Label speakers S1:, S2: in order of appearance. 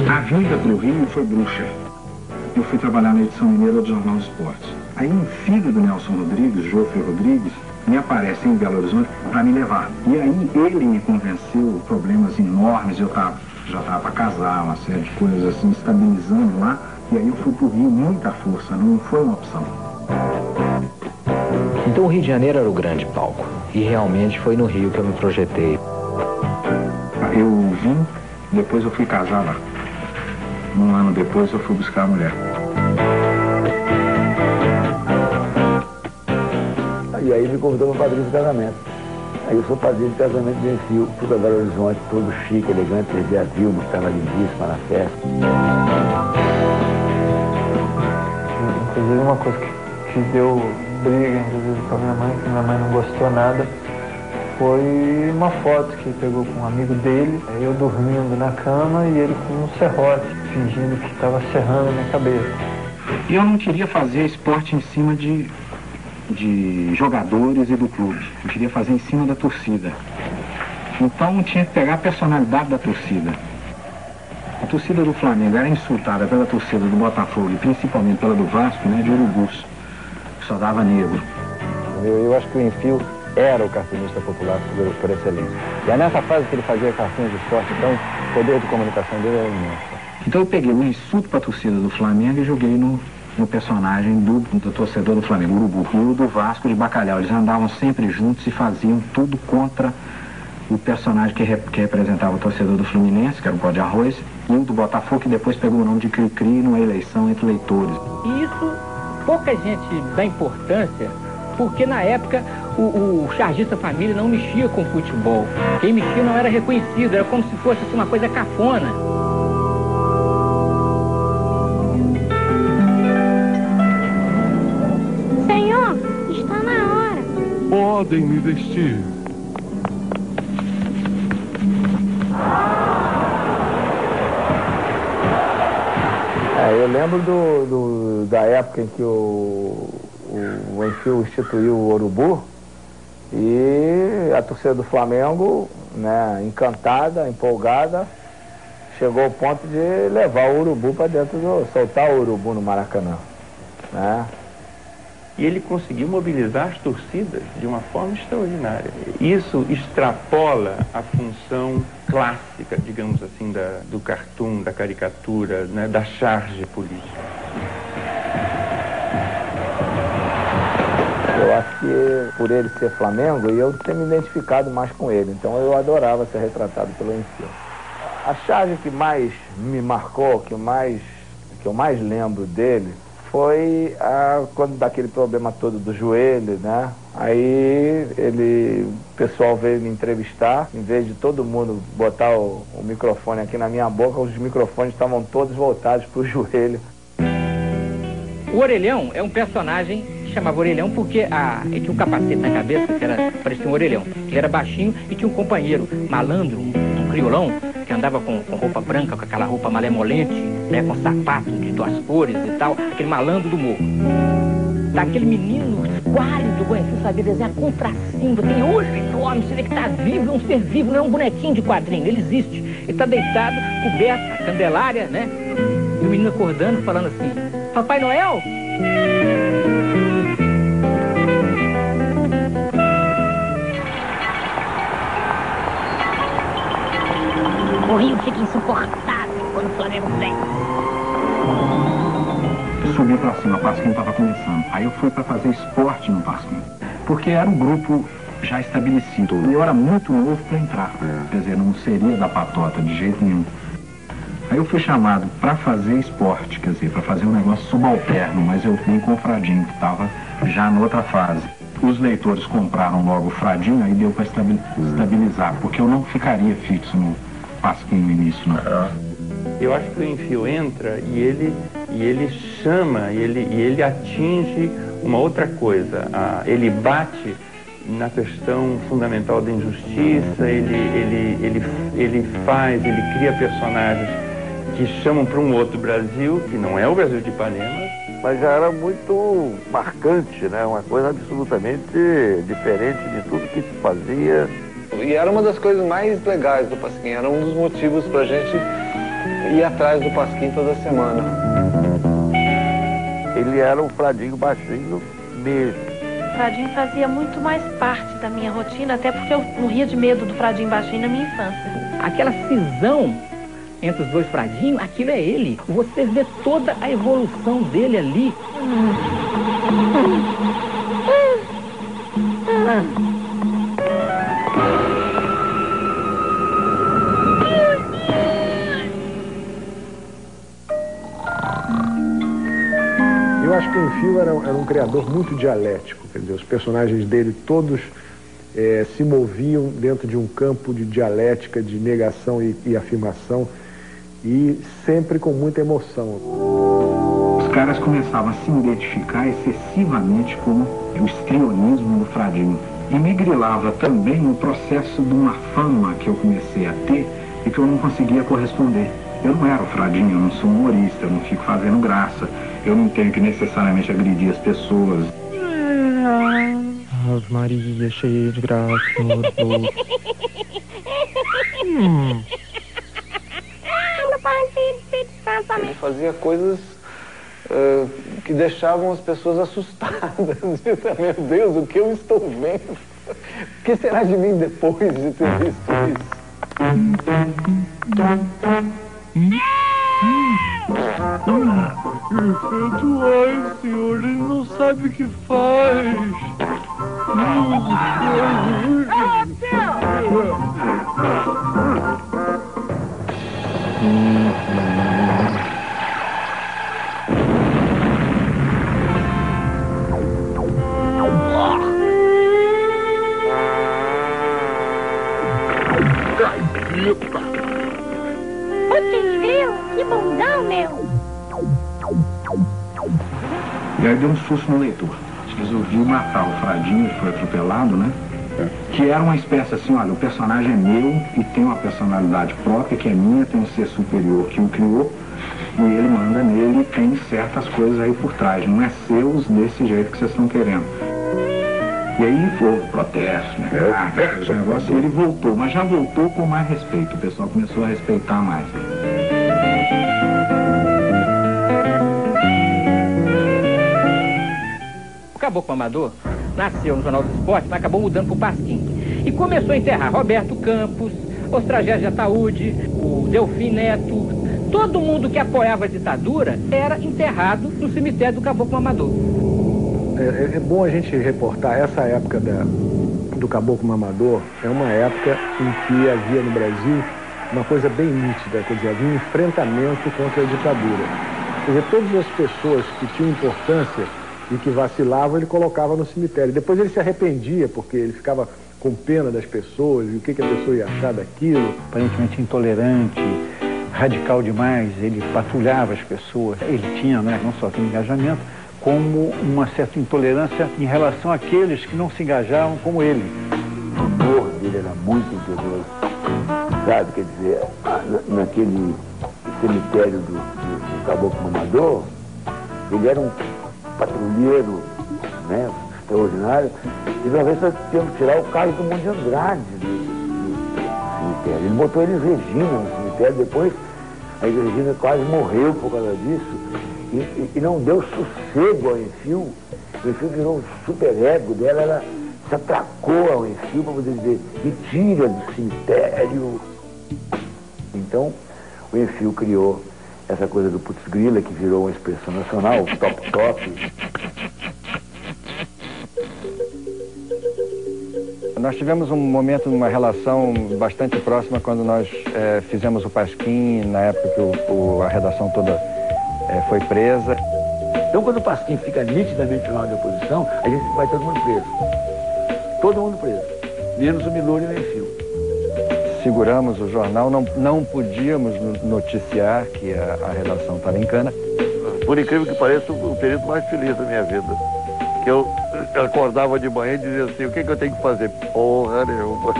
S1: A vinda para o Rio foi bruxa. Eu fui trabalhar na edição mineira do Jornal do Esporte. Aí um filho do Nelson Rodrigues, Jofre Rodrigues, me aparece em Belo Horizonte para me levar. E aí ele me convenceu, problemas enormes, eu já estava para casar, uma série de coisas assim, estabilizando lá. E aí eu fui para o Rio, muita força, não foi uma opção.
S2: Então o Rio de Janeiro era o grande palco. E realmente foi no Rio que eu me projetei.
S1: Eu vim, depois eu fui casar lá. Um ano depois eu fui buscar a mulher.
S3: E aí me convidou para padrinho de casamento. Aí eu sou padrinho de casamento de Enfio, fui para Belo Horizonte, todo chique, elegante, vi a Vilma, que estava lindíssima na festa.
S4: Inclusive uma coisa que deu briga, inclusive com a minha mãe, que minha mãe não gostou nada, foi uma foto que ele pegou com um amigo dele, eu dormindo na cama e ele com um serrote, fingindo que estava serrando a minha cabeça.
S1: E eu não queria fazer esporte em cima de jogadores e do clube. Eu queria fazer em cima da torcida. Então tinha que pegar a personalidade da torcida. A torcida do Flamengo era insultada pela torcida do Botafogo e principalmente pela do Vasco, né, de urubus, que só dava negro.
S2: Eu acho que o Enfio era o cartunista popular por excelência. E é nessa fase que ele fazia cartões de esporte, então o poder de comunicação dele era imenso.
S1: Então eu peguei o insulto para a torcida do Flamengo e joguei no personagem do torcedor do Flamengo, Urubu, e o do Vasco de Bacalhau. Eles andavam sempre juntos e faziam tudo contra o personagem que representava o torcedor do Fluminense, que era o Pó de Arroz, e o do Botafogo, que depois pegou o nome de Cri-Cri numa eleição entre leitores.
S5: E isso pouca gente dá importância, porque na época o chargista família não mexia com futebol. Quem mexia não era reconhecido, era como se fosse uma coisa cafona.
S6: Podem me vestir.
S3: Eu lembro da época em que o Enfio instituiu o Urubu e a torcida do Flamengo, né, encantada, empolgada, chegou ao ponto de levar o Urubu para dentro soltar o Urubu no Maracanã, né?
S7: E ele conseguiu mobilizar as torcidas de uma forma extraordinária. Isso extrapola a função clássica, digamos assim, do cartoon, da caricatura, né, da charge política.
S3: Eu acho que por ele ser Flamengo, eu ter me identificado mais com ele. Então eu adorava ser retratado pelo Enfio. A charge que mais me marcou, que eu mais lembro dele, foi quando daquele problema todo do joelho, né? Aí o pessoal veio me entrevistar, em vez de todo mundo botar o microfone aqui na minha boca, os microfones estavam todos voltados para o joelho.
S5: O Orelhão é um personagem que chamava Orelhão porque ele tinha um capacete na cabeça, que parecia um orelhão. Ele era baixinho e tinha um companheiro malandro, um criolão, que andava com roupa branca, com aquela roupa malemolente, né, com sapatos de 2 cores e tal, aquele malandro do morro. Daquele menino esquálido, você sabia desenhar com tracinho, tem olho enorme, você vê que tá vivo, é um ser vivo, não é um bonequinho de quadrinho, ele existe. Ele tá deitado, coberto, a Candelária, né, e o menino acordando, falando assim, Papai Noel?
S8: O Rio fica insuportável quando o Flamengo vem.
S1: Subi pra cima, o Pasquim estava começando. Aí eu fui para fazer esporte no Pasquim, porque era um grupo já estabelecido. E eu era muito novo para entrar. Quer dizer, não seria da patota de jeito nenhum. Aí eu fui chamado para fazer esporte, quer dizer, para fazer um negócio subalterno, mas eu fui com o Fradinho, que estava já noutra fase. Os leitores compraram logo o Fradinho, aí deu para estabilizar, porque eu não ficaria fixo no Pasquim no início, não.
S7: Eu acho que o Enfio entra e ele chama, e ele atinge uma outra coisa. Ele bate na questão fundamental da injustiça, ele cria personagens que chamam para um outro Brasil, que não é o Brasil de Ipanema.
S3: Mas já era muito marcante, né? Uma coisa absolutamente diferente de tudo que se fazia.
S9: E era uma das coisas mais legais do Pasquim, era um dos motivos pra gente
S2: ia atrás do Pasquim toda semana.
S3: Ele era um Fradinho baixinho mesmo.
S9: O Fradinho fazia muito mais parte da minha rotina, até porque eu morria de medo do Fradinho baixinho na minha infância.
S5: Aquela cisão entre os dois Fradinhos, aquilo é ele. Você vê toda a evolução dele ali.
S10: Eu acho que o Enfio era um criador muito dialético, quer dizer, os personagens dele todos se moviam dentro de um campo de dialética, de negação e afirmação, e sempre com muita emoção.
S1: Os caras começavam a se identificar excessivamente com o histrionismo do Fradinho. E me grilava também o processo de uma fama que eu comecei a ter e que eu não conseguia corresponder. Eu não era o Fradinho, eu não sou humorista, eu não fico fazendo graça, eu não tenho que necessariamente agredir as pessoas.
S4: Ave Maria, cheia de graça, Senhor. Ele fazia coisas que deixavam as pessoas assustadas. Meu Deus, o que eu estou vendo? O que será de mim depois de ter visto isso?
S6: Ai, senhor, ele não sabe o que faz.
S8: Que bundão, meu!
S1: E aí deu um susto no leitor. Resolvi matar o Fradinho, que foi atropelado, né? Que era uma espécie assim, olha, o personagem é meu e tem uma personalidade própria que é minha, tem um ser superior que o criou e ele manda nele e tem certas coisas aí por trás, não é seus desse jeito que vocês estão querendo. E aí houve protesto, né? Esse negócio, e ele voltou, mas já voltou com mais respeito, o pessoal começou a respeitar mais.
S5: O Caboclo Amador nasceu no Jornal do Esporte, mas acabou mudando para o Pasquim. E começou a enterrar Roberto Campos, os Tragédias de Ataúde, o Delfim Neto. Todo mundo que apoiava a ditadura era enterrado no cemitério do Caboclo Amador.
S10: É bom a gente reportar essa época do Caboclo Amador, é uma época em que havia no Brasil uma coisa bem nítida, quer dizer, havia um enfrentamento contra a ditadura. Quer dizer, todas as pessoas que tinham importância e que vacilavam, ele colocava no cemitério. Depois ele se arrependia, porque ele ficava com pena das pessoas, e o que a pessoa ia achar daquilo.
S2: Aparentemente intolerante, radical demais, ele patrulhava as pessoas. Ele tinha, né, não só engajamento, como uma certa intolerância em relação àqueles que não se engajavam como ele.
S3: O humor dele era muito interior, sabe? Quer dizer, naquele cemitério do Caboclo Amador, ele era um patrulheiro, né, extraordinário, e uma vez nós tivemos que tirar o Carlos Drummond de Andrade do cemitério. Ele botou ele Regina no cemitério, depois a Regina quase morreu por causa disso. E não deu sossego ao Enfio. O Enfio virou um superego dela, ela se atracou ao Enfio para poder dizer, me tira do cemitério. Então, o Enfio criou essa coisa do putz grila, que virou uma expressão nacional, o top.
S2: Nós tivemos um momento, uma relação bastante próxima quando nós fizemos o Pasquim, na época que a redação toda foi presa.
S3: Então, quando o Pasquim fica nitidamente no lado da oposição, a gente vai todo mundo preso. Todo mundo preso. Menos o Milor e o Enfio.
S2: Seguramos o jornal, não podíamos noticiar que a redação estava em cana.
S3: Por incrível que pareça, o período mais feliz da minha vida. Que eu acordava de manhã e dizia assim, o que eu tenho que fazer? Porra nenhuma.